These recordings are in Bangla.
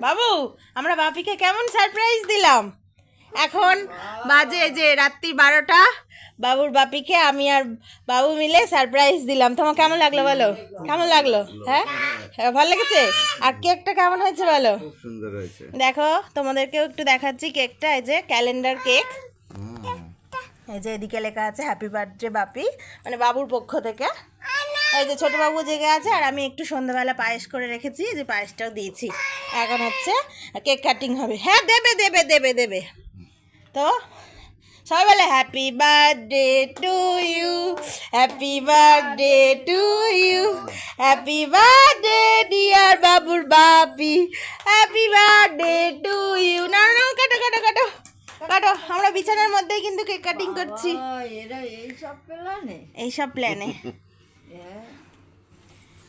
বাবু আমরা বাপিকে কেমন সারপ্রাইজ দিলাম। এখন বাজে যে রাত্রি 12টা। বাবুর বাপিকে আমি আর বাবু মিলে সারপ্রাইজ দিলাম। তোমার কেমন লাগলো বলো? কেমন লাগলো? হ্যাঁ, ভালো লেগেছে? আর কেকটা কেমন হয়েছে বলো? খুব সুন্দর হয়েছে। দেখো তোমাদেরকেও একটু দেখাচ্ছি কেকটা। এই যে ক্যালেন্ডার কেক, এই যে এদিকে লেখা আছে হ্যাপি বার্থডে বাপি, মানে বাবুর পক্ষ থেকে। এই যে ছোট বাবু জেগে আছে, আর আমি একটু সন্ধ্যাবেলা পায়েস করে রেখেছি, যে পায়েসটাও দিয়েছি। এখন হচ্ছে কেক কাটিং হবে। হ্যাঁ দেবে দেবে দেবে দেবে। তো সবাই বলে happy birthday to you, happy birthday to you, happy birthday dear বাবুর Bapi, happy birthday to you. না না না, কাটো কাটো কাটো কাটো। আমরা বিছানার মধ্যেই কিন্তু কেক কাটিং করছি। এরা এইসব প্ল্যানে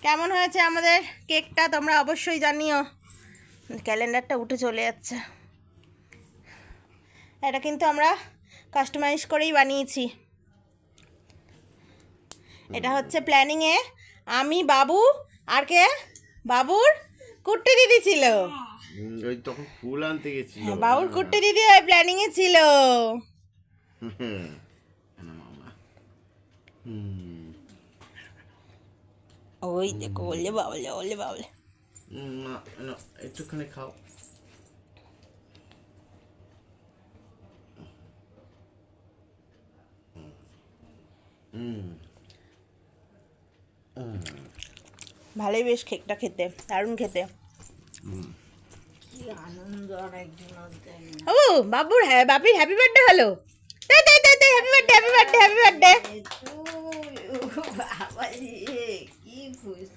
কেমন হয়েছে আমাদের কেকটা তোমরা অবশ্যই জানিও। ক্যালেন্ডারটা উঠে চলে যাচ্ছে। এটা কিন্তু আমরা কাস্টমাইজ করেই বানিয়েছি। এটা হচ্ছে প্ল্যানিংয়ে আমি, বাবু আর কে, বাবুর কুট্টি দিদি ছিল। ওই তখন ফুল আনতে গেছিল। বাবুর কুট্টি দিদি ওই প্ল্যানিংয়ে ছিল। ওই দেখো, বললে বাবলে বললে বাবলে। না না, একটুখানি খাও। ভালোই বেশ কেকটা খেতে, দারুণ খেতে। কি আনন্দ আর একজন দেয় না। ও বাবুর বাপির হ্যাপি বার্থডে হলো। তাই তাই তাই তাই, happy birthday happy birthday happy birthday. বাবা রে, কি খুশি।